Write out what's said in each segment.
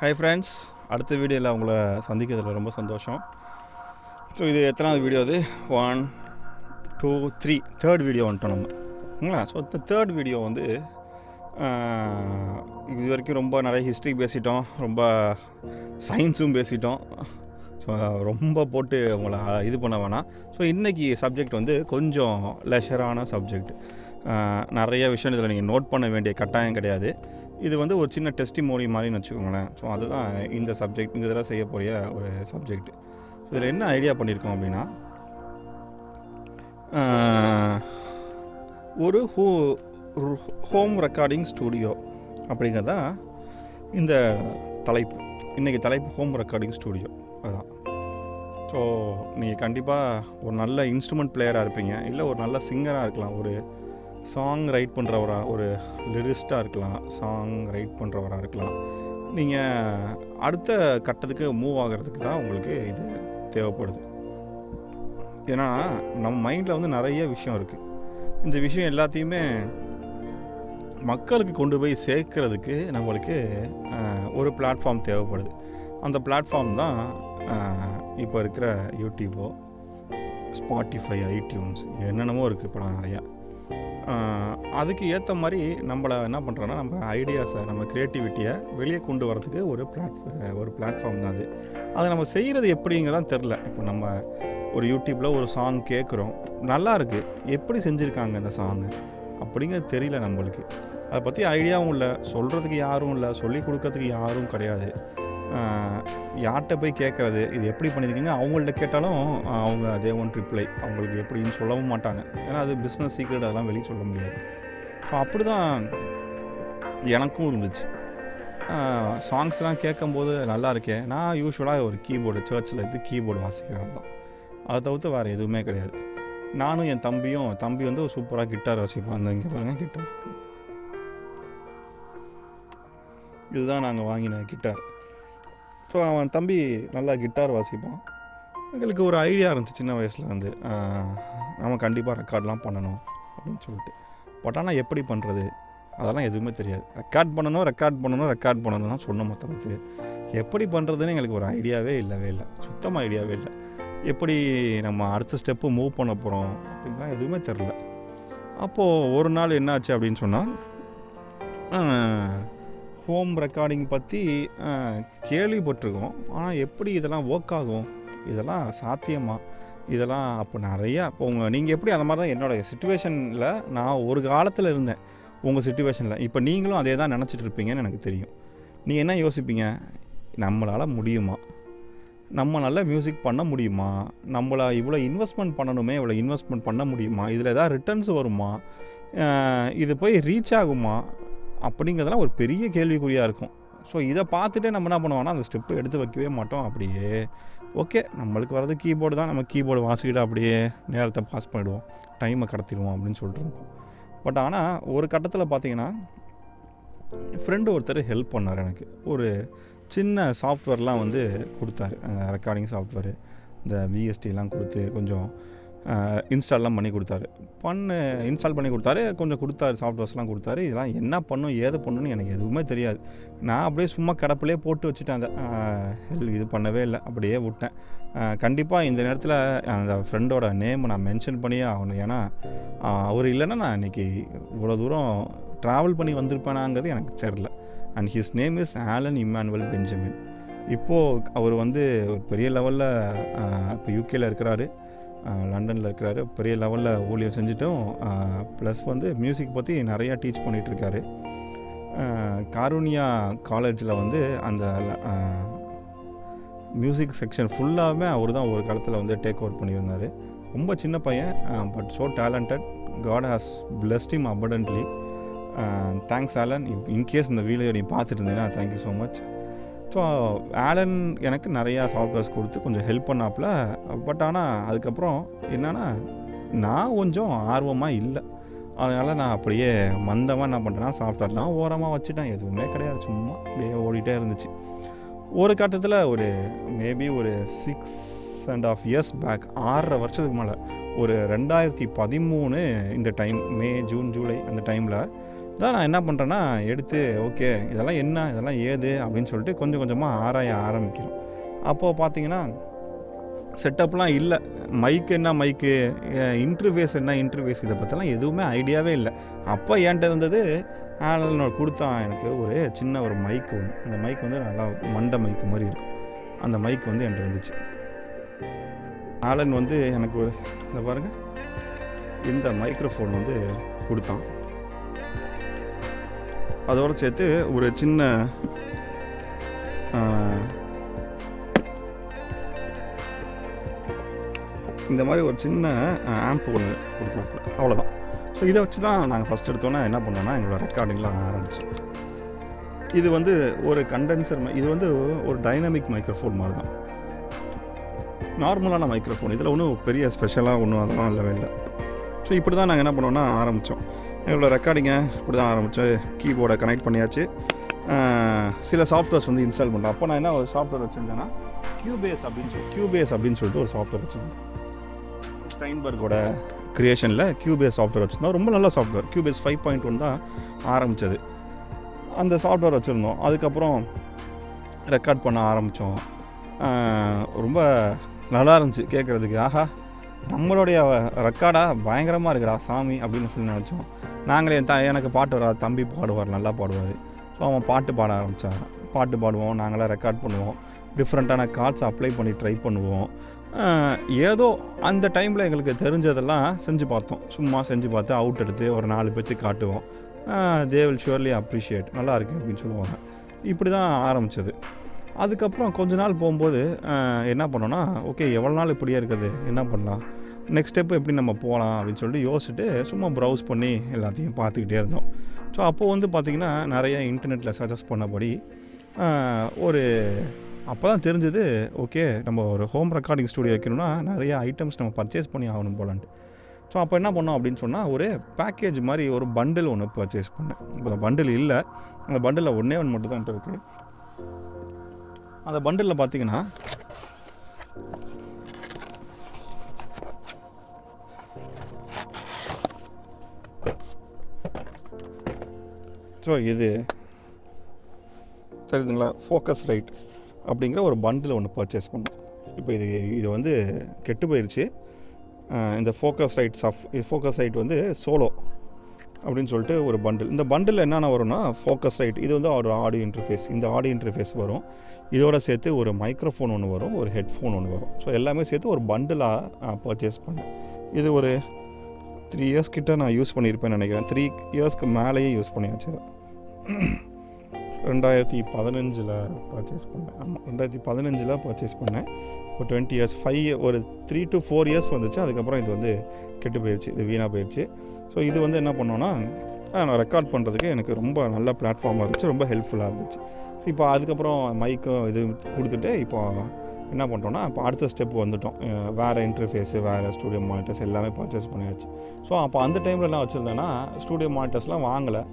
Hi friends, அடுத்த வீடியோவில் உங்களை சந்திக்கிறதுல ரொம்ப சந்தோஷம். ஸோ இது எத்தனாவது வீடியோ? அது 1 2 3 தேர்ட் வீடியோ வந்துட்டோம் நம்மங்களா. ஸோ இந்த தேர்ட் வீடியோ வந்து இது வரைக்கும் ரொம்ப நிறைய ஹிஸ்ட்ரி பேசிட்டோம், ரொம்ப சயின்ஸும் பேசிட்டோம். ஸோ ரொம்ப போட்டு உங்களை இது பண்ண வேணாம். ஸோ இன்றைக்கி சப்ஜெக்ட் வந்து கொஞ்சம் லெஷரான சப்ஜெக்ட். நிறைய விஷயம் இதில் நீங்கள் நோட் பண்ண வேண்டிய கட்டாயம் கிடையாது. இது வந்து ஒரு சின்ன டெஸ்டிமோனி மாதிரின்னு வச்சுக்கோங்களேன். ஸோ அதுதான் இந்த சப்ஜெக்ட், இந்த தடவை செய்யக்கூடிய ஒரு சப்ஜெக்ட். இதில் என்ன ஐடியா பண்ணியிருக்கோம் அப்படின்னா, ஒரு ஹோம் ரெக்கார்டிங் ஸ்டூடியோ அப்படிங்கிறதான் இந்த தலைப்பு. இன்றைக்கி தலைப்பு ஹோம் ரெக்கார்டிங் ஸ்டூடியோ. அதுதான். ஸோ நீங்கள் கண்டிப்பாக ஒரு நல்ல இன்ஸ்ட்ருமெண்ட் பிளேயராக இருப்பீங்க, இல்லை ஒரு நல்ல சிங்கராக இருக்கலாம், ஒரு சாங் ரைட் பண்ணுறவராக, ஒரு லிரிஸ்ட்டாக இருக்கலாம், சாங் ரைட் பண்ணுறவராக இருக்கலாம். நீங்கள் அடுத்த கட்டத்துக்கு மூவ் ஆகிறதுக்கு தான் உங்களுக்கு இது தேவைப்படுது. ஏன்னா நம்ம மைண்டில் வந்து நிறைய விஷயம் இருக்குது. இந்த விஷயம் எல்லாத்தையுமே மக்களுக்கு கொண்டு போய் சேர்க்கறதுக்கு நம்மளுக்கு ஒரு பிளாட்ஃபார்ம் தேவைப்படுது. அந்த பிளாட்ஃபார்ம் தான் இப்போ இருக்கிற யூடியூபோ, ஸ்பாட்டிஃபை, ஐடியூன்ஸ், என்னென்னமோ இருக்குது இப்போ நிறையா. அதுக்கு ஏற்ற மாதிரி நம்மளை என்ன பண்ணுறோன்னா, நம்ம ஐடியாஸை, நம்ம க்ரியேட்டிவிட்டியை வெளியே கொண்டு வரதுக்கு ஒரு பிளாட்ஃபார்ம் தான் அது. அதை நம்ம செய்கிறது எப்படிங்கிறதான் தெரில. இப்போ நம்ம ஒரு யூடியூப்பில் ஒரு சாங் கேட்குறோம், நல்லா இருக்குது, எப்படி செஞ்சுருக்காங்க இந்த சாங்கு அப்படிங்கிறது தெரியல நம்மளுக்கு. அதை பற்றி ஐடியாவும் இல்லை, சொல்கிறதுக்கு யாரும் இல்லை, சொல்லி கொடுக்கறதுக்கு யாரும் கிடையாது. யார்கிட்ட போய் கேட்குறது, இது எப்படி பண்ணியிருக்கீங்க, அவங்கள்ட்ட கேட்டாலும் அவங்க அதே ரிப்ளை, அவங்களுக்கு எப்படின்னு சொல்லவும் மாட்டாங்க. ஏன்னா அது பிஸ்னஸ் சீக்ரெட், அதெல்லாம் வெளியே சொல்ல முடியாது. ஸோ அப்படி தான் எனக்கும் இருந்துச்சு. சாங்ஸ்லாம் கேட்கும்போது நல்லா இருக்கே. நான் யூஸ்வலாக ஒரு கீபோர்டு, சர்ச்சில் எடுத்து கீபோர்டு வாசிக்கிறேன் தான், அதை தவிர்த்து வேறு எதுவுமே கிடையாது. நானும் என் தம்பி வந்து சூப்பராக கிட்டார் வாசிப்பான். அந்த இங்கே பாருங்கள் கிட்டார், இதுதான் நாங்கள் வாங்கின கிட்டார். ஸோ அவன் தம்பி நல்லா கிட்டார் வாசிப்பான். எங்களுக்கு ஒரு ஐடியா இருந்துச்சு சின்ன வயசில் வந்து, நம்ம கண்டிப்பாக ரெக்கார்ட்லாம் பண்ணணும் அப்படின்னு சொல்லிட்டு. பட் ஆனால் எப்படி பண்ணுறது அதெல்லாம் எதுவுமே தெரியாது. ரெக்கார்ட் பண்ணணும் தான் சொன்னோம். மற்றபடி எப்படி பண்ணுறதுன்னு எங்களுக்கு ஒரு ஐடியாவே இல்லை, சுத்தமாக ஐடியாவே இல்லை. எப்படி நம்ம அடுத்த ஸ்டெப்பு மூவ் பண்ண போகிறோம் அப்படின்லாம் எதுவுமே தெரில. அப்போது ஒரு நாள் என்னாச்சு அப்படின்னு சொன்னால், ஹோம் ரெக்கார்டிங் பற்றி கேள்விப்பட்டிருக்கோம், ஆனால் எப்படி இதெல்லாம் ஒர்க் ஆகும், இதெல்லாம் சாத்தியமா, இதெல்லாம் அப்போ நிறையா. இப்போ நீங்கள் எப்படி அந்த மாதிரி தான் என்னோடய சிச்சுவேஷனில் நான் ஒரு காலத்தில் இருந்தேன். உங்கள் சிச்சுவேஷனில் இப்போ நீங்களும் அதே தான் நினச்சிட்டு இருப்பீங்கன்னு எனக்கு தெரியும். நீங்கள் என்ன யோசிப்பீங்க, நம்மளால் முடியுமா, நம்மளால் மியூசிக் பண்ண முடியுமா, நம்மளை இவ்வளோ இன்வெஸ்ட்மெண்ட் பண்ணணுமே, இவ்வளோ இன்வெஸ்ட்மெண்ட் பண்ண முடியுமா, இதில் எதாவது ரிட்டர்ன்ஸ் வருமா, இது போய் ரீச் ஆகுமா அப்படிங்கிறதெல்லாம் ஒரு பெரிய கேள்விக்குறியாக இருக்கும். ஸோ இதை பார்த்துட்டே நம்ம என்ன பண்ணுவோம்னா, அந்த ஸ்டெப்பு எடுத்து வைக்கவே மாட்டோம். அப்படியே ஓகே, நம்மளுக்கு வர்றது கீபோர்டு தான், நம்ம கீபோர்டு வாசிக்கிட்டு அப்படியே நேரத்தை பாஸ் பண்ணிவிடுவோம், டைமை கடத்திடுவோம் அப்படின்னு சொல்லிட்டு. பட் ஆனால் ஒரு கட்டத்தில் பார்த்தீங்கன்னா, என் ஃப்ரெண்டு ஒருத்தர் ஹெல்ப் பண்ணார் எனக்கு. ஒரு சின்ன சாஃப்ட்வேர்லாம் வந்து கொடுத்தாரு, ரெக்கார்டிங் சாஃப்ட்வேரு, இந்த விஎஸ்டிலாம் கொடுத்து கொஞ்சம் இன்ஸ்டால்லாம் பண்ணி கொடுத்தாரு. இன்ஸ்டால் பண்ணி கொடுத்தாரு, கொஞ்சம் கொடுத்தாரு, சாஃப்ட்வேர்ஸ்லாம் கொடுத்தாரு. இதெல்லாம் என்ன பண்ணும் ஏது பண்ணணும்னு எனக்கு எதுவுமே தெரியாது. நான் அப்படியே சும்மா கிடப்பிலே போட்டு வச்சுட்டேன். அந்த இது பண்ணவே இல்லை, அப்படியே விட்டேன். கண்டிப்பாக இந்த நேரத்தில் அந்த ஃப்ரெண்டோட நேம் நான் மென்ஷன் பண்ணியே ஆகணும். ஏன்னா அவர் இல்லைன்னா நான் இன்றைக்கி இவ்வளோ தூரம் ட்ராவல் பண்ணி வந்திருப்பேனாங்கிறது எனக்கு தெரில. And his name is Alan Emmanuel Benjamin. இப்போது அவர் வந்து ஒரு பெரிய லெவலில் இப்போ யூகேயில் இருக்கிறாரு, லண்டனில் இருக்கிறாரு. பெரிய லெவலில் ஊழியம் செஞ்சுட்டும் ப்ளஸ் வந்து மியூசிக் பற்றி நிறையா டீச் பண்ணிகிட்ருக்காரு. காருண்யா காலேஜில் வந்து அந்த மியூசிக் செக்ஷன் ஃபுல்லாகவே அவர் தான் ஒரு காலத்தில் வந்து டேக் ஓவர் பண்ணியிருந்தார். ரொம்ப சின்ன பையன், but so talented. God has blessed him abundantly. Thanks Alan. In case இந்த வீடியோ நீ பார்த்துட்டு இருந்தீங்கன்னா thank you so much. So Alan எனக்கு நிறையா சாஃப்ட்வேர்ஸ் கொடுத்து கொஞ்சம் ஹெல்ப் பண்ணாப்புல. பட் ஆனால் அதுக்கப்புறம் என்னென்னா, நான் கொஞ்சம் ஆர்வமாக இல்லை. அதனால் நான் அப்படியே மந்தமாக என்ன பண்ணுறேன்னா, சாஃப்ட்வேர்லாம் ஓரமாக வச்சுட்டேன். எதுவுமே கிடையாது, சும்மா அப்படியே ஓடிட்டே இருந்துச்சு. ஒரு கட்டத்தில் ஒரு மேபி ஒரு 6.5 years பேக், 6.5 வருஷத்துக்கு மேலே, ஒரு 2013 இந்த டைம், மே, ஜூன், ஜூலை அந்த டைமில் தான் நான் என்ன பண்ணுறேன்னா எடுத்து ஓகே இதெல்லாம் என்ன இதெல்லாம் ஏது அப்படின்னு சொல்லிட்டு கொஞ்சம் கொஞ்சமாக ஆராய ஆரம்பிக்கிறோம். அப்போது பார்த்தீங்கன்னா செட்டப்லாம் இல்லை. மைக்கு என்ன மைக்கு, இன்டர்ஃபேஸ் என்ன இன்டர்ஃபேஸ், இதை பற்றிலாம் எதுவுமே ஐடியாவே இல்லை. அப்போ என்கிட்ட இருந்தது ஆலன் கொடுத்தான் எனக்கு ஒரு சின்ன ஒரு மைக்கு ஒன்று. அந்த மைக் வந்து நல்லா மண்டை மைக்கு மாதிரி இருக்கும். அந்த மைக் வந்து என்கிட்ட இருந்துச்சு. ஆலன் வந்து எனக்கு ஒரு இந்த பாருங்கள் இந்த மைக்ரோஃபோன் வந்து கொடுத்தான். அதோடு சேர்த்து ஒரு சின்ன இந்த மாதிரி ஒரு சின்ன ஆம்ப் ஒன்று கொடுத்தாப்புல, அவ்வளோதான். ஸோ இதை வச்சு தான் நாங்கள் ஃபஸ்ட் எடுத்தோன்னே என்ன பண்ணோன்னா எங்களோட ரெக்கார்டிங்லாம் ஆரம்பித்தோம். இது வந்து ஒரு கண்டென்சர் இது வந்து ஒரு டைனமிக் மைக்ரோஃபோன் மாதிரி தான், நார்மலான மைக்ரோஃபோன். இதில் ஒன்றும் பெரிய ஸ்பெஷலாக ஒன்றும் அதெல்லாம் இல்லவே இல்லை. ஸோ இப்படி தான் நாங்கள் என்ன பண்ணோன்னா ஆரம்பித்தோம். எங்களோட ரெக்கார்டிங்கை இப்படி தான் ஆரம்பித்தோம். கீபோர்டை கனெக்ட் பண்ணியாச்சு. சில சாஃப்ட்வேர்ஸ் வந்து இன்ஸ்டால் பண்ணுறோம். அப்போ நான் என்ன ஒரு சாஃப்ட்வேர் வச்சுருந்தேன்னா கியூபேஸ் அப்படின்னு சொல்லிட்டு ஒரு சாஃப்ட்வேர் வச்சுருந்தேன். ஸ்டைன்பர்கோட க்ரியேஷனில் கியூபேஸ் சாஃப்ட்வேர் வச்சுருந்தோம். ரொம்ப நல்ல சாஃப்ட்வேர். கியூபேஸ் 5.1 தான் ஆரம்பித்தது. அந்த சாஃப்ட்வேர் வச்சுருந்தோம். அதுக்கப்புறம் ரெக்கார்ட் பண்ண ஆரம்பித்தோம். ரொம்ப நல்லா இருந்துச்சு கேட்குறதுக்கு. ஆஹா, நம்மளுடைய ரெக்கார்டாக பயங்கரமாக இருக்குடா சாமி அப்படின்னு சொல்லி நினச்சோம். நாங்களே எனக்கு பாட்டு வராது, தம்பி பாடுவார், நல்லா பாடுவார். ஸோ அவன் பாட்டு பாட ஆரம்பித்தான். பாட்டு பாடுவோம், நாங்களாம் ரெக்கார்ட் பண்ணுவோம், டிஃப்ரெண்ட்டான கார்ட்ஸ் அப்ளை பண்ணி ட்ரை பண்ணுவோம். ஏதோ அந்த டைமில் எங்களுக்கு தெரிஞ்சதெல்லாம் செஞ்சு பார்த்தோம். சும்மா செஞ்சு பார்த்து அவுட் எடுத்து ஒரு 4 பேர்த்துக்கு காட்டுவோம். தே வில் ஷுவர்லி அப்ரிஷியேட், நல்லா இருக்குது அப்படின்னு சொல்லுவாங்க. இப்படி தான் ஆரம்பித்தது. அதுக்கப்புறம் கொஞ்ச நாள் போகும்போது என்ன பண்ணோன்னா, ஓகே எவ்வளோ நாள் இப்படியே இருக்குது, என்ன பண்ணலாம், நெக்ஸ்ட் ஸ்டெப்பு எப்படி நம்ம போகலாம் அப்படின்னு சொல்லிட்டு யோசிச்சுட்டு சும்மா ப்ரௌஸ் பண்ணி எல்லாத்தையும் பார்த்துக்கிட்டே இருந்தோம். ஸோ அப்போது வந்து பார்த்திங்கன்னா நிறைய இன்டர்நெட்டில் சஜஸ்ட் பண்ணபடி ஒரு அப்போ தான் தெரிஞ்சது, ஓகே நம்ம ஒரு ஹோம் ரெக்கார்டிங் ஸ்டூடியோ வைக்கணும்னா நிறைய ஐட்டம்ஸ் நம்ம பர்ச்சேஸ் பண்ணி ஆகணும் போலான்ட்டு. ஸோ அப்போ என்ன பண்ணோம் அப்படின்னு சொன்னால், ஒரு பேக்கேஜ் மாதிரி ஒரு பண்டில் ஒன்று பர்ச்சேஸ் பண்ணேன். இப்போ அந்த பண்டில் இல்லை, அந்த பண்டிலில் ஒன்றே ஒன்று மட்டும் தான் இருக்குது. அந்த பண்டிலில் பார்த்தீங்கன்னா ஸோ இது தெரியுதுங்களா, ஃபோக்கஸ் ரைட் அப்படிங்கிற ஒரு பண்டில் ஒன்று பர்ச்சேஸ் பண்ணோம். இப்போ இது வந்து கெட்டு போயிடுச்சு. இந்த ஃபோக்கஸ் ரைட் வந்து சோலோ அப்படின்னு சொல்லிட்டு ஒரு பண்டில். இந்த பண்டில் என்னென்ன வரும்னா, ஃபோக்கஸ் ரைட் இது வந்து ஒரு ஆடியோ இன்டர்ஃபேஸ், இந்த ஆடியோ இன்டர்ஃபேஸ் வரும். இதோட சேர்த்து ஒரு மைக்ரோஃபோன் ஒன்று வரும், ஒரு ஹெட்ஃபோன் ஒன்று வரும். ஸோ எல்லாமே சேர்த்து ஒரு பண்டிலாக பர்ச்சேஸ் பண்ணேன். இது ஒரு 3 இயர்ஸ் கிட்ட நான் யூஸ் பண்ணியிருப்பேன்னு நினைக்கிறேன். 3 இயர்ஸ்க்கு மேலேயே யூஸ் பண்ணியாச்சு. 2015 பர்ச்சேஸ் பண்ணேன். ஆமாம், 2015 பர்ச்சேஸ் பண்ணேன். ஒரு 20 இயர்ஸ், ஒரு 3 to 4 இயர்ஸ் வந்துச்சு. அதுக்கப்புறம் இது வந்து கெட்டு போயிடுச்சு, இது வீணாக போயிடுச்சு. ஸோ இது வந்து என்ன பண்ணோன்னா, நான் ரெக்கார்ட் பண்ணுறதுக்கு எனக்கு ரொம்ப நல்ல பிளாட்ஃபார்மாக இருந்துச்சு, ரொம்ப ஹெல்ப்ஃபுல்லாக இருந்துச்சு. ஸோ இப்போ அதுக்கப்புறம் மைக்கும் இது கொடுத்துட்டு இப்போ என்ன பண்ணுறோன்னா, இப்போ அடுத்த ஸ்டெப் வந்துவிட்டோம். வேறு இன்டர்ஃபேஸு, வேறு ஸ்டூடியோ மானிட்டர்ஸ் எல்லாமே பர்ச்சேஸ் பண்ணியாச்சு. ஸோ அப்போ அந்த டைமில் என்ன வச்சுருந்தேன்னா, ஸ்டூடியோ மானிட்டர்ஸ்லாம் வாங்கலை.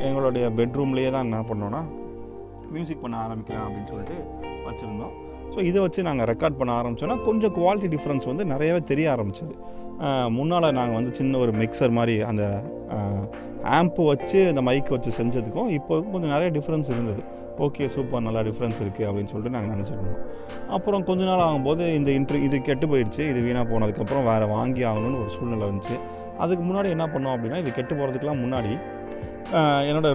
எங்களுடைய பெட்ரூம்லேயே தான் என்ன பண்ணோன்னா மியூசிக் பண்ண ஆரம்பிக்கலாம் அப்படின்னு சொல்லிட்டு வச்சுருந்தோம். ஸோ இதை வச்சு நாங்கள் ரெக்கார்ட் பண்ண ஆரம்பித்தோன்னா கொஞ்சம் குவாலிட்டி டிஃப்ரென்ஸ் வந்து நிறையவே தெரிய ஆரம்பிச்சது. முன்னால் நாங்கள் வந்து சின்ன ஒரு மிக்சர் மாதிரி அந்த ஆம்ப்பு வச்சு அந்த மைக் வச்சு செஞ்சதுக்கும் இப்போ கொஞ்சம் நிறைய டிஃப்ரென்ஸ் இருந்தது. ஓகே, சூப்பர், நல்லா டிஃப்ரென்ஸ் இருக்குது அப்படின்னு சொல்லிட்டு நாங்கள் நினச்சிருந்தோம். அப்புறம் கொஞ்ச நாள் ஆகும்போது இது கெட்டு போயிடுச்சு. இது வீணாக போனதுக்கப்புறம் வேறு வாங்கி ஆகணும்னு ஒரு சூழ்நிலை வந்துச்சு. அதுக்கு முன்னாடி என்ன பண்ணோம் அப்படின்னா, இது கெட்டு போகிறதுக்கெலாம் முன்னாடி என்னோடய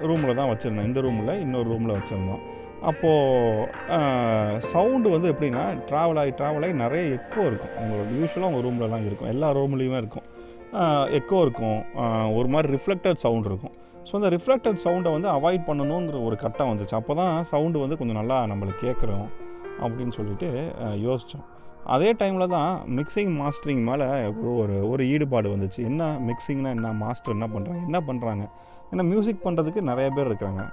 ரூமில் தான் வச்சுருந்தேன். இந்த ரூமில் இன்னொரு ரூமில் வச்சுருந்தோம். அப்போது சவுண்டு வந்து எப்படின்னா, ட்ராவல் ஆகி நிறைய எக்கோ இருக்கும். உங்களோட யூஸ்வலாக உங்கள் ரூம்லலாம் இருக்கும், எல்லா ரூம்லேயுமே இருக்கும். எக்கோ இருக்கும், ஒரு மாதிரி ரிஃப்ளெக்டட் சவுண்ட் இருக்கும். ஸோ அந்த ரிஃப்ளெக்டட் சவுண்டை வந்து அவாய்ட் பண்ணணுங்கிற ஒரு கட்டம் வந்துச்சு. அப்போ தான் சவுண்டு வந்து கொஞ்சம் நல்லா நம்மளுக்கு கேட்குறோம் அப்படின்னு சொல்லிட்டு யோசித்தோம். அதே டைமில் தான் மிக்சிங் மாஸ்டரிங் மேலே ஒரு ஈடுபாடு வந்துச்சு. என்ன மிக்சிங்னா என்ன, மாஸ்டர் என்ன பண்ணுறாங்க. ஏன்னா மியூசிக் பண்ணுறதுக்கு நிறைய பேர் இருக்காங்க,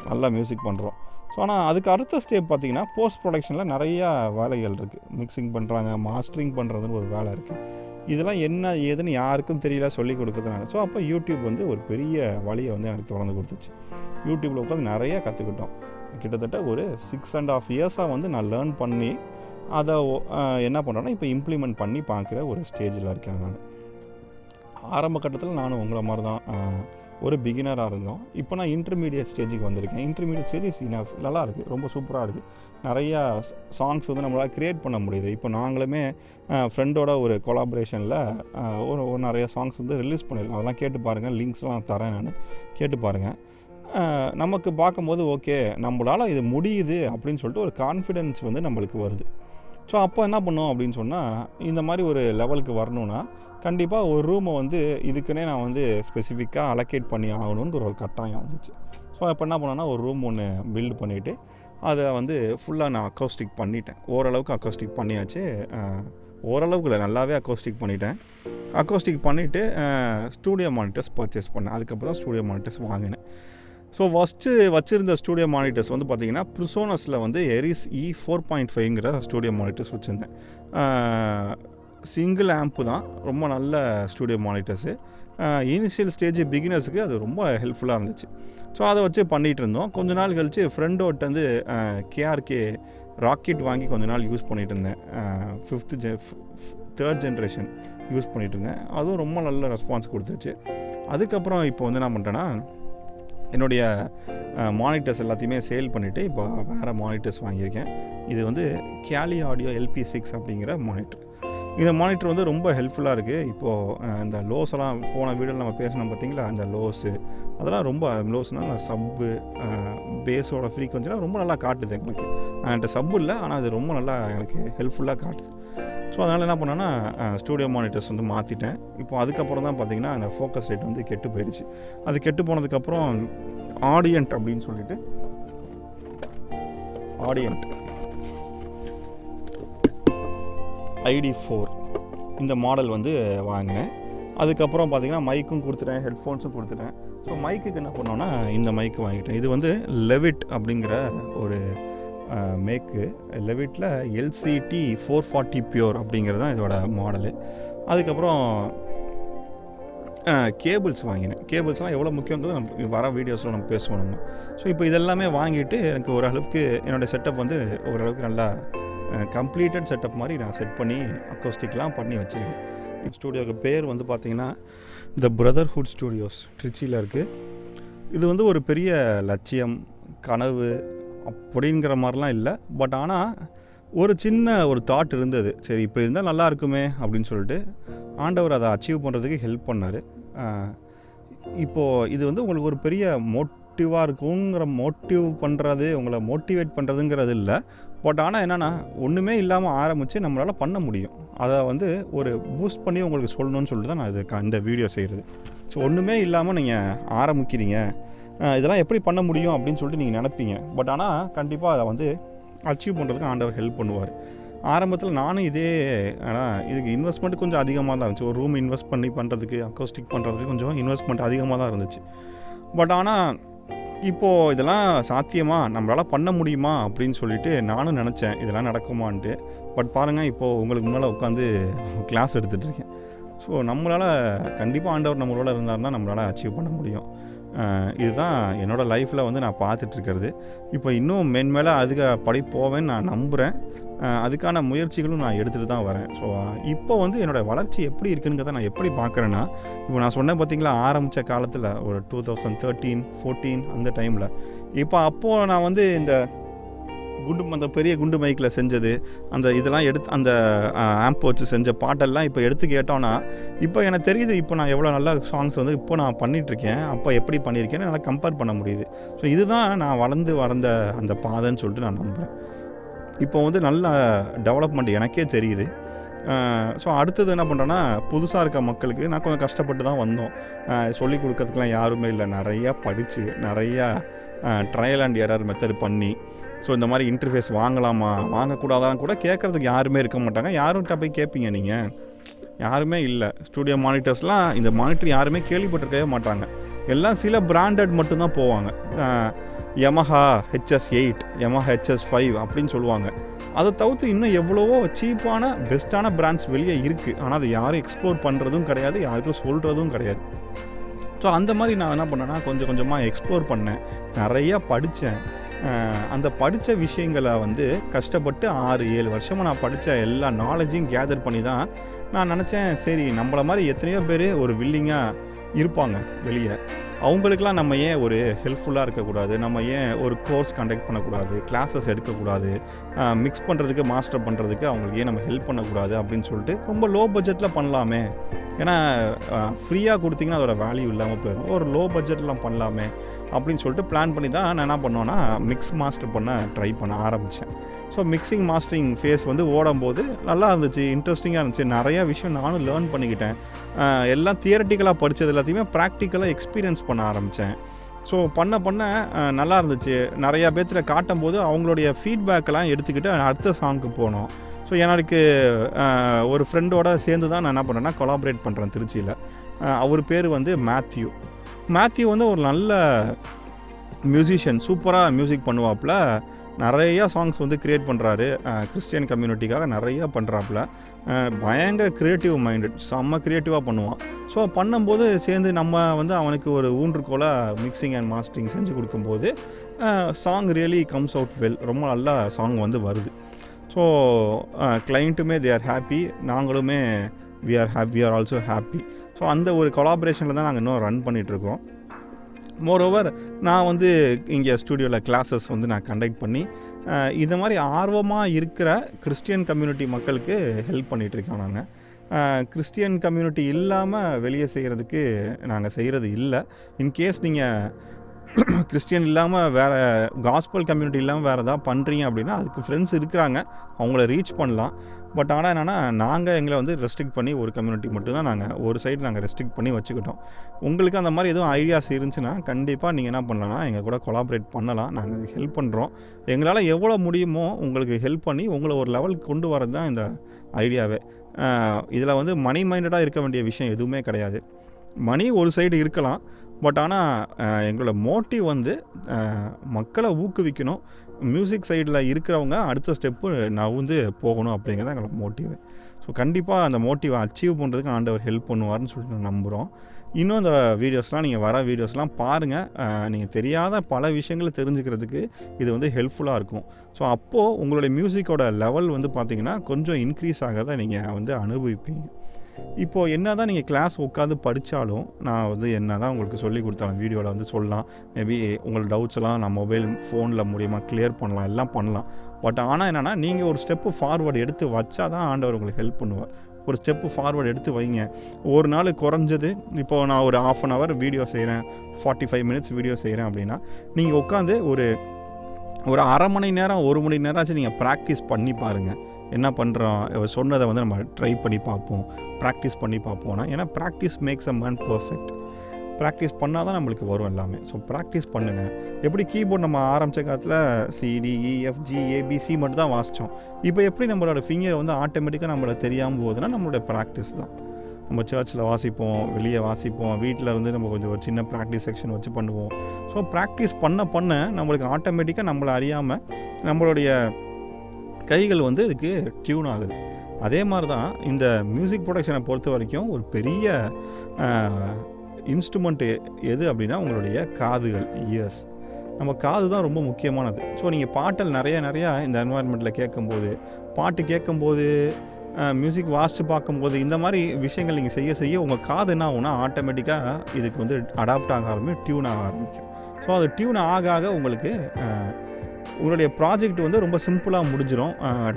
நல்லா மியூசிக் பண்ணுறோம். ஸோ ஆனால் அதுக்கு அடுத்த ஸ்டெப் பார்த்திங்கன்னா, போஸ்ட் ப்ரொடக்ஷனில் நிறையா வேலைகள் இருக்குது. மிக்சிங் பண்ணுறாங்க, மாஸ்டரிங் பண்ணுறதுன்னு ஒரு வேலை இருக்குது. இதெல்லாம் என்ன ஏதுன்னு யாருக்கும் தெரியல, சொல்லி கொடுக்குறதுனால. ஸோ அப்போ யூடியூப் வந்து ஒரு பெரிய வழியை வந்து எனக்கு திறந்து கொடுத்துச்சு. யூடியூப்பில் உட்காந்து நிறையா கற்றுக்கிட்டோம். கிட்டத்தட்ட ஒரு 6.5 இயர்ஸாக வந்து நான் லேர்ன் பண்ணி அதை என்ன பண்ணுறேன்னா இப்போ இம்ப்ளிமெண்ட் பண்ணி பார்க்குற ஒரு ஸ்டேஜில் இருக்கேன் நான். ஆரம்ப கட்டத்தில் நானும் உங்களை மாதிரி தான் ஒரு பிகினராக இருந்தோம். இப்போ நான் இன்டர்மீடியட் ஸ்டேஜுக்கு வந்திருக்கேன். இன்டர்மீடியட் ஸ்டேஜ் இஸ் இனஃப், நல்லா இருக்குது, ரொம்ப சூப்பராக இருக்குது. நிறையா சாங்ஸ் வந்து நம்மளால் க்ரியேட் பண்ண முடியுது. இப்போ நாங்களுமே ஃப்ரெண்டோட ஒரு கொலாபரேஷனில் ஒரு நிறைய சாங்ஸ் வந்து ரிலீஸ் பண்ணியிருக்கோம். அதெல்லாம் கேட்டு பாருங்கள், லிங்க்ஸ்லாம் தரேன், நான் கேட்டு பாருங்கள். நமக்கு பார்க்கும்போது ஓகே, நம்மளால் இது முடியுது அப்படின்னு சொல்லிட்டு ஒரு கான்ஃபிடென்ஸ் வந்து நம்மளுக்கு வருது. ஸோ அப்போ என்ன பண்ணோம் அப்படின்னு சொன்னால், இந்த மாதிரி ஒரு லெவலுக்கு வரணுன்னா கண்டிப்பாக ஒரு ரூமை வந்து இதுக்குன்னே நான் வந்து ஸ்பெசிஃபிக்காக அலோகேட் பண்ணி ஆகணுங்கிற ஒரு கட்டாயம் வந்துச்சு. ஸோ அப்போ என்ன பண்ணேன்னா, ஒரு ரூம் ஒன்று பில்டு பண்ணிவிட்டு அதை வந்து ஃபுல்லாக நான் அக்கௌஸ்டிக் பண்ணிட்டேன். ஓரளவுக்கு அக்கௌஸ்டிக் பண்ணியாச்சு. ஓரளவுக்கு இல்லை, நல்லாவே அக்கௌஸ்டிக் பண்ணிட்டேன். அக்கௌஸ்டிக் பண்ணிவிட்டு ஸ்டூடியோ மானிட்டர்ஸ் பர்ச்சேஸ் பண்ணேன். அதுக்கப்புறம் தான் ஸ்டூடியோ மானிட்டர்ஸ் வாங்கினேன். ஸோ ஃபஸ்ட்டு வச்சுருந்த ஸ்டூடியோ மானிட்டர்ஸ் வந்து பார்த்திங்கன்னா, ப்ரிசோனஸில் வந்து எரிஸ் E4.5ங்கிற ஸ்டூடியோ மானிட்டர்ஸ் வச்சுருந்தேன். சிங்கிள் ஆம்ப்பு தான், ரொம்ப நல்ல ஸ்டூடியோ மானிட்டர்ஸு. இனிஷியல் ஸ்டேஜ் பிகினர்ஸுக்கு அது ரொம்ப ஹெல்ப்ஃபுல்லாக இருந்துச்சு. ஸோ அதை வச்சு பண்ணிகிட்டு இருந்தோம். கொஞ்ச நாள் கழித்து ஃப்ரெண்டோட்ட வந்து கேஆர்கே ராக்கெட் வாங்கி கொஞ்ச நாள் யூஸ் பண்ணிகிட்டு இருந்தேன். 3rd ஜென்ரேஷன் யூஸ் பண்ணிகிட்டு இருந்தேன். அதுவும் ரொம்ப நல்ல ரெஸ்பான்ஸ் கொடுத்துச்சு. அதுக்கப்புறம் இப்போ வந்து என்ன பண்ணிட்டேன்னா, என்னுடைய மானிட்டர்ஸ் எல்லாத்தையுமே சேல் பண்ணிவிட்டு இப்போ வேறு மானிட்டர்ஸ் வாங்கியிருக்கேன். இது வந்து கேலி ஆடியோ LP6 அப்படிங்கிற மானிட்டர். இந்த மானிட்டர் வந்து ரொம்ப ஹெல்ப்ஃபுல்லாக இருக்குது. இப்போது இந்த லோஸ் எல்லாம் போன வீடியோவில் நம்ம பேசணும் பார்த்தீங்களா, அந்த லோஸு அதெல்லாம் ரொம்ப லோஸ்னால் சப்பு பேஸோட ஃப்ரீக்வன்சிலாம் ரொம்ப நல்லா காட்டுது எங்களுக்கு. என்கிட்ட சப்பு இல்லை, ஆனால் அது ரொம்ப நல்லா எனக்கு ஹெல்ப்ஃபுல்லாக காட்டுது. ஸோ அதனால் என்ன பண்ணேன்னா, ஸ்டூடியோ மானிட்டர்ஸ் வந்து மாற்றிட்டேன். இப்போ அதுக்கப்புறம் தான் பார்த்திங்கன்னா அந்த ஃபோக்கஸ் ரேட் வந்து கெட்டு போயிடுச்சு. அது கெட்டு போனதுக்கப்புறம் ஆடியன்ட் அப்படின்னு சொல்லிட்டு ஆடியன்ட் ID4 இந்த மாடல் வந்து வாங்கினேன். அதுக்கப்புறம் பார்த்திங்கன்னா மைக்கும் கொடுத்துட்டேன், ஹெட்ஃபோன்ஸும் கொடுத்துட்டேன். ஸோ மைக்குக்கு என்ன பண்ணோன்னா, இந்த மைக்கு வாங்கிட்டேன். இது வந்து லெவிட் அப்படிங்கிற ஒரு மேக்கு. லெவிட்டில் LCT 440 பியூர் அப்படிங்கிறது தான் இதோட மாடலு. அதுக்கப்புறம் கேபிள்ஸ் வாங்கினேன். கேபிள்ஸ்லாம் எவ்வளோ முக்கியங்கிறது நம்ம வர வீடியோஸில் நம்ம பேசுவோம் நம்ம. ஸோ இப்போ இதெல்லாமே வாங்கிட்டு எனக்கு ஓரளவுக்கு என்னோடய செட்டப் வந்து ஓரளவுக்கு நல்லா கம்ப்ளீட்டட் செட்டப் மாதிரி நான் செட் பண்ணி அக்கௌஸ்டிக்லாம் பண்ணி வச்சுருக்கேன். ஸ்டூடியோவுக்கு பேர் வந்து பார்த்திங்கன்னா த பிரதர்ஹுட் ஸ்டூடியோஸ், ட்ரிச்சியில் இருக்குது. இது வந்து ஒரு பெரிய லட்சியம், கனவு அப்படிங்கிற மாதிரிலாம் இல்லை. பட் ஆனால் ஒரு சின்ன ஒரு தாட் இருந்தது, சரி இப்போ இருந்தால் நல்லா இருக்குமே அப்படின்னு சொல்லிட்டு ஆண்டவர் அதை அச்சீவ் பண்ணுறதுக்கு ஹெல்ப் பண்ணார். இப்போது இது வந்து உங்களுக்கு ஒரு பெரிய மோட்டிவாக இருக்குங்கிற மோட்டிவ் பண்ணுறது, உங்களை மோட்டிவேட் பண்ணுறதுங்கிறது இல்லை. பட் ஆனால் என்னென்னா, ஒன்றுமே இல்லாமல் ஆரம்பித்து நம்மளால் பண்ண முடியும். அதை வந்து ஒரு பூஸ்ட் பண்ணி உங்களுக்கு சொல்லணும்னு சொல்லிட்டு தான் நான் இந்த வீடியோ செய்கிறது. ஸோ ஒன்றுமே இல்லாமல் நீங்கள் ஆரம்பிக்கிறீங்க, இதெல்லாம் எப்படி பண்ண முடியும் அப்படின்னு சொல்லிட்டு நீங்கள் நினைப்பீங்க. பட் ஆனால் கண்டிப்பாக அதை வந்து அச்சீவ் பண்ணுறதுக்கு ஆண்டவர் ஹெல்ப் பண்ணுவார். ஆரம்பத்தில் நானும் ஆனால் இதுக்கு இன்வெஸ்ட்மெண்ட் கொஞ்சம் அதிகமாக தான் இருந்துச்சு. ஒரு ரூம் இன்வெஸ்ட் பண்ணி பண்ணுறதுக்கு, அக்கௌஸ்டிக் பண்ணுறதுக்கு கொஞ்சம் இன்வெஸ்ட்மெண்ட் அதிகமாக தான் இருந்துச்சு. பட் ஆனால் இப்போது இதெல்லாம் சாத்தியமா, நம்மளால் பண்ண முடியுமா அப்படின்னு சொல்லிட்டு நானும் நினச்சேன், இதெல்லாம் நடக்குமான்ட்டு. பட் பாருங்கள், இப்போது உங்களுக்கு முன்னால் உட்காந்து கிளாஸ் எடுத்துகிட்ருக்கேன். ஸோ நம்மளால் கண்டிப்பாக ஆண்டவர் நம்மளோட இருந்தாருன்னா நம்மளால் அச்சீவ் பண்ண முடியும். இதுதான் என்னோடய லைஃப்பில் வந்து நான் பார்த்துட்ருக்கிறது. இப்போ இன்னும் மென்மேலே படி போவேன்னு நான் நம்புகிறேன். அதுக்கான முயற்சிகளும் நான் எடுத்துகிட்டு தான் வரேன். ஸோ இப்போ வந்து என்னோடய வளர்ச்சி எப்படி இருக்குங்கிறத நான் எப்படி பார்க்குறேன்னா, இப்போ நான் சொன்னேன் பார்த்திங்களா, ஆரம்பித்த காலத்தில் ஒரு 2013, 14 அந்த டைமில், இப்போ அப்போது நான் வந்து இந்த அந்த பெரிய குண்டு மைக்கில் செஞ்சது, அந்த இதெல்லாம் எடுத்து அந்த ஆம்ப் வச்சு செஞ்ச பாட்டெல்லாம் இப்போ எடுத்து கேட்டோன்னா, இப்போ எனக்கு தெரியுது, இப்போ நான் எவ்வளோ நல்ல சாங்ஸ் வந்து இப்போ நான் பண்ணிகிட்ருக்கேன், அப்போ எப்படி பண்ணியிருக்கேன்னு என்னால் கம்பேர் பண்ண முடியுது. ஸோ இதுதான் நான் வளர்ந்த அந்த பாதைன்னு சொல்லிட்டு நான் நம்புகிறேன். இப்போ வந்து நல்ல டெவலப்மெண்ட் எனக்கே தெரியுது. ஸோ அடுத்தது என்ன பண்ணுறேன்னா, புதுசாக இருக்க மக்களுக்கு நான் கொஞ்சம் கஷ்டப்பட்டு தான் வந்தோம். சொல்லிக் கொடுக்கறதுக்கெலாம் யாருமே இல்லை. நிறையா படித்து, நிறையா ட்ரையல் அண்ட் எரர் மெத்தட் பண்ணி, ஸோ இந்த மாதிரி இன்டர்ஃபேஸ் வாங்கலாமா வாங்கக்கூடாதான்னு கூட கேட்குறதுக்கு யாருமே இருக்க மாட்டாங்க. யாருக்கிட்ட போய் கேட்பீங்க நீங்கள்? யாருமே இல்லை. ஸ்டூடியோ மானிட்டர்ஸ்லாம், இந்த மானிட்டர் யாருமே கேள்விப்பட்டிருக்கவே மாட்டாங்க. எல்லாம் சில பிராண்டட் மட்டும்தான் போவாங்க. Yamaha HS8, Yamaha HS5 அப்படின்னு சொல்லுவாங்க. அதை தவிர்த்து இன்னும் எவ்வளவோ சீப்பான பெஸ்ட்டான பிராண்ட்ஸ் வெளியே இருக்குது. ஆனால் அதை யாரும் எக்ஸ்ப்ளோர் பண்ணுறதும் கிடையாது, யாருக்கும் சொல்கிறதும் கிடையாது. ஸோ அந்த மாதிரி நான் என்ன பண்ணேன்னா, கொஞ்சம் கொஞ்சமாக எக்ஸ்ப்ளோர் பண்ணேன், நிறையா படித்தேன். அந்த படித்த விஷயங்களை வந்து கஷ்டப்பட்டு 6-7 வருஷமாக நான் படித்த எல்லா நாலேஜையும் கேதர் பண்ணி தான் நான் நினச்சேன், சரி நம்மள மாதிரி எத்தனையோ பேர் ஒரு வில்லிங்காக இருப்பாங்க வெளியே. அவங்களுக்கெல்லாம் நம்ம ஏன் ஒரு ஹெல்ப்ஃபுல்லாக இருக்கக்கூடாது, நம்ம ஏன் ஒரு கோர்ஸ் கண்டக்ட் பண்ணக்கூடாது, கிளாஸஸ் எடுக்கக்கூடாது, மிக்ஸ் பண்ணுறதுக்கு மாஸ்டர் பண்ணுறதுக்கு அவங்களுக்கு ஏன் நம்ம ஹெல்ப் பண்ணக்கூடாது அப்படின்னு சொல்லிட்டு ரொம்ப லோ பட்ஜெட்டில் பண்ணலாமே. ஏன்னா ஃப்ரீயாக கொடுத்தீங்கன்னா அதோட வேல்யூ இல்லாமல் போயிடும். ஒரு லோ பட்ஜெட்லாம் பண்ணலாமே அப்படின்னு சொல்லிட்டு பிளான் பண்ணி தான் நான் என்ன பண்ணோன்னா மிக்ஸ் மாஸ்டர் பண்ண ட்ரை பண்ண ஆரம்பித்தேன். ஸோ மிக்சிங் மாஸ்டரிங் ஃபேஸ் வந்து ஓடும்போது நல்லா இருந்துச்சு, இன்ட்ரெஸ்டிங்காக இருந்துச்சு. நிறையா விஷயம் நானும் லேர்ன் பண்ணிக்கிட்டேன். எல்லாம் தியரட்டிக்கலாக படித்தது எல்லாத்தையுமே ப்ராக்டிக்கலாக எக்ஸ்பீரியன்ஸ் பண்ண ஆரம்பித்தேன். ஸோ பண்ண நல்லா இருந்துச்சு. நிறையா பேர்த்துல காட்டும் போது அவங்களுடைய ஃபீட்பேக்கெல்லாம் எடுத்துக்கிட்டு அடுத்த சாங்க்கு போனோம். ஸோ எனக்கு ஒரு ஃப்ரெண்டோட சேர்ந்து தான் நான் என்ன பண்ணேன்னா கொலாபரேட் பண்ணுறேன் திருச்சியில். அவர் பேர் வந்து மேத்யூ வந்து ஒரு நல்ல மியூசிஷியன், சூப்பராக மியூசிக் பண்ணுவாப்புல. நிறையா சாங்ஸ் வந்து க்ரியேட் பண்ணுறாரு. கிறிஸ்டியன் கம்யூனிட்டிக்காக நிறையா பண்ணுறாப்புல. பயங்கர க்ரியேட்டிவ் மைண்டட், செம்ம க்ரியேட்டிவாக பண்ணுவான். ஸோ பண்ணும்போது சேர்ந்து நம்ம வந்து அவனுக்கு ஒரு ஊன்றுகோலாக மிக்சிங் அண்ட் மாஸ்டரிங் செஞ்சு கொடுக்கும்போது song really comes out well. ரொம்ப நல்லா சாங் வந்து வருது. ஸோ கிளைண்ட்டுமே தே ஆர் ஹாப்பி, நாங்களுமே we are also happy. So அந்த ஒரு கொலாபரேஷனில் தான் நாங்கள் இன்னும் ரன் பண்ணிகிட்ருக்கோம். மோரோவர் நான் வந்து இங்கே ஸ்டூடியோவில் கிளாஸஸ் வந்து நான் கண்டக்ட் பண்ணி இந்த மாதிரி ஆர்வமாக இருக்கிற கிறிஸ்டியன் கம்யூனிட்டி மக்களுக்கு ஹெல்ப் பண்ணிகிட்ருக்கோம். நாங்கள் கிறிஸ்டியன் கம்யூனிட்டி இல்லாமல் வெளியே செய்கிறதுக்கு நாங்கள் செய்கிறது இல்லை. இன்கேஸ் நீங்கள் கிறிஸ்டியன் இல்லாமல் வேறு காஸ்பல் கம்யூனிட்டி இல்லாமல் வேறு எதாவது பண்ணுறீங்க அப்படின்னா அதுக்கு ஃப்ரெண்ட்ஸ் இருக்கிறாங்க, அவங்கள ரீச் பண்ணலாம். பட் ஆனால் என்னென்னா நாங்கள் எங்களை வந்து ரெஸ்ட்ரிக்ட் பண்ணி ஒரு கம்யூனிட்டி மட்டும்தான் நாங்கள் ஒரு சைடு நாங்கள் ரெஸ்ட்ரிக்ட் பண்ணி வச்சுக்கிட்டோம். உங்களுக்கு அந்த மாதிரி எதுவும் ஐடியாஸ் இருந்துச்சுன்னா கண்டிப்பாக நீங்கள் என்ன பண்ணலாம்னா எங்கள் கூட கொலாபரேட் பண்ணலாம். நாங்கள் ஹெல்ப் பண்ணுறோம். எங்களால் எவ்வளோ முடியுமோ உங்களுக்கு ஹெல்ப் பண்ணி உங்களை ஒரு லெவலுக்கு கொண்டு வரது தான் இந்த ஐடியாவே. இதில் வந்து மணி மைண்டடாக இருக்க வேண்டிய விஷயம் எதுவுமே கிடையாது. மணி ஒரு சைடு இருக்கலாம், பட் ஆனால் எங்களோட மோட்டிவ் வந்து மக்களை ஊக்குவிக்கணும். மியூசிக் சைடில் இருக்கிறவங்க அடுத்த ஸ்டெப்பு நவுந்து போகணும் அப்படிங்கிறது எங்களோட மோட்டிவ். ஸோ கண்டிப்பாக அந்த மோட்டிவை அச்சீவ் பண்ணுறதுக்கு ஆண்டவர் ஹெல்ப் பண்ணுவார்னு சொல்லிட்டு நான் நம்புகிறோம். இன்னும் இந்த வீடியோஸ்லாம் நீங்கள் வர வீடியோஸ்லாம் பாருங்கள். நீங்கள் தெரியாத பல விஷயங்களை தெரிஞ்சுக்கிறதுக்கு இது வந்து ஹெல்ப்ஃபுல்லாக இருக்கும். ஸோ அப்போது உங்களுடைய மியூசிக்கோட லெவல் வந்து பார்த்திங்கன்னா கொஞ்சம் இன்க்ரீஸ் ஆகிறத நீங்கள் வந்து அனுபவிப்பீங்க. இப்போது என்ன தான் நீங்கள் கிளாஸ் உட்காந்து படித்தாலும் நான் வந்து என்ன தான் உங்களுக்கு சொல்லி கொடுத்தாலும் வீடியோவில் வந்து சொல்லலாம். மேபி உங்கள் டவுட்ஸ் எல்லாம் நான் மொபைல் ஃபோனில் மூலியமாக கிளியர் பண்ணலாம், எல்லாம் பண்ணலாம். பட் ஆனால் என்னென்னா நீங்கள் ஒரு ஸ்டெப்பு ஃபார்வர்டு எடுத்து வச்சா தான் ஆண்டவர் உங்களுக்கு ஹெல்ப் பண்ணுவார். ஒரு ஸ்டெப்பு ஃபார்வர்டு எடுத்து வைங்க. ஒரு நாள் குறைஞ்சது இப்போது நான் ஒரு 1/2 hour வீடியோ செய்கிறேன், 45 minutes வீடியோ செய்கிறேன் அப்படின்னா நீங்கள் உட்காந்து ஒரு 1/2 மணி நேரம் 1 மணி நேரமாச்சும் நீங்கள் ப்ராக்டிஸ் பண்ணி பாருங்கள். என்ன பண்ணுறோம், சொன்னதை வந்து நம்ம ட்ரை பண்ணி பார்ப்போம், ப்ராக்டிஸ் பண்ணி பார்ப்போம்னா. ஏன்னா practice makes a man perfect. Practice பண்ணால் தான் நம்மளுக்கு வரும் எல்லாமே. ஸோ ப்ராக்டிஸ் பண்ணுங்கள். எப்படி கீபோர்ட் நம்ம ஆரம்பித்த காலத்தில் CDEFGABC மட்டும் தான் வாசித்தோம். இப்போ எப்படி நம்மளோட ஃபிங்கர் வந்து ஆட்டோமேட்டிக்காக நம்மளை தெரியாமல் போகுதுன்னா நம்மளோட ப்ராக்டிஸ் தான். நம்ம சர்ச்சில் வாசிப்போம், வெளியே வாசிப்போம், வீட்டில் இருந்து நம்ம கொஞ்சம் ஒரு சின்ன ப்ராக்டிஸ் செக்ஷன் வச்சு பண்ணுவோம். ஸோ ப்ராக்டிஸ் பண்ண நம்மளுக்கு ஆட்டோமேட்டிக்காக நம்மளை அறியாமல் நம்மளுடைய கைகள் வந்து இதுக்கு டியூன் ஆகுது. அதே மாதிரி தான் இந்த மியூசிக் ப்ரொடக்ஷனை பொறுத்த வரைக்கும் ஒரு பெரிய இன்ஸ்ட்ருமெண்ட்டு எது அப்படின்னா உங்களுடைய காதுகள், இயர்ஸ். நம்ம காது தான் ரொம்ப முக்கியமானது. ஸோ நீங்கள் பாட்டல் நிறையா இந்த என்வாயர்மெண்ட்டில் கேட்கும்போது மியூசிக் வாசித்து பார்க்கும்போது இந்த மாதிரி விஷயங்கள் நீங்கள் செய்ய உங்கள் காது என்ன ஆகும்னா ஆட்டோமேட்டிக்காக இதுக்கு வந்து அடாப்ட் ஆக டியூன் ஆக ஆரம்பிக்கும். ஸோ அது டியூன் ஆக உங்களுக்கு உங்களுடைய ப்ராஜெக்ட் வந்து ரொம்ப சிம்பிளாக முடிஞ்சிடும்.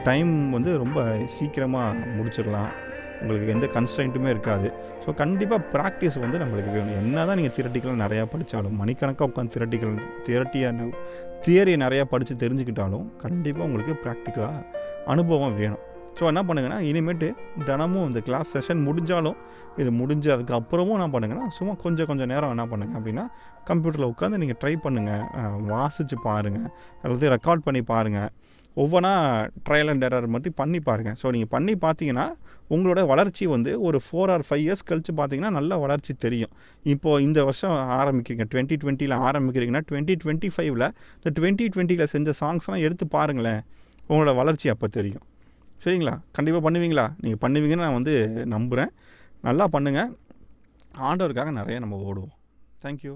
டைம் வந்து ரொம்ப சீக்கிரமாக முடிச்சிடலாம். உங்களுக்கு எந்த கன்ஸ்ட்ரெயின்ட்டுமே இருக்காது. ஸோ கண்டிப்பாக ப்ராக்டிஸ் வந்து நம்மளுக்கு வேணும். என்ன தான் நீங்கள் தியரட்டிக்கலாக நிறையா படித்தாலும், மணிக்கணக்காக உட்காந்து தியரியை நிறையா படித்து தெரிஞ்சுக்கிட்டாலும் கண்டிப்பாக உங்களுக்கு ப்ராக்டிக்கலாக அனுபவம் வேணும். ஸோ என்ன பண்ணுங்கன்னா இனிமேட்டு தினமும் இந்த கிளாஸ் செஷன் முடிஞ்சாலும் இது முடிஞ்சு அதுக்கப்புறமும் என்ன பண்ணுங்கன்னா சும்மா கொஞ்சம் நேரம் என்ன பண்ணுங்கள் அப்படின்னா கம்ப்யூட்டரில் உட்காந்து நீங்கள் ட்ரை பண்ணுங்கள், வாசித்து பாருங்கள், எல்லாத்தையும் ரெக்கார்ட் பண்ணி பாருங்கள், ஒவ்வொன்றா ட்ரையல் அண்ட் எரர் மாதிரி பண்ணி பாருங்கள். ஸோ நீங்கள் பண்ணி பார்த்தீங்கன்னா உங்களோட வளர்ச்சி வந்து ஒரு 4 or 5 years கழித்து பார்த்தீங்கன்னா நல்ல வளர்ச்சி தெரியும். இப்போது இந்த வருஷம் ஆரம்பிக்கிறீங்க, 2020 ஆரம்பிக்கிறீங்கன்னா 2025 இந்த 2020 செஞ்ச சாங்ஸ்லாம் எடுத்து பாருங்களேன், உங்களோட வளர்ச்சி அப்போ தெரியும். சரிங்களா? கண்டிப்பாக பண்ணுவீங்களா? நீங்கள் பண்ணுவீங்கன்னு நான் வந்து நம்புகிறேன். நல்லா பண்ணுங்கள். ஆண்டவருக்காக நிறைய நம்ம ஓடுவோம். தேங்க்யூ.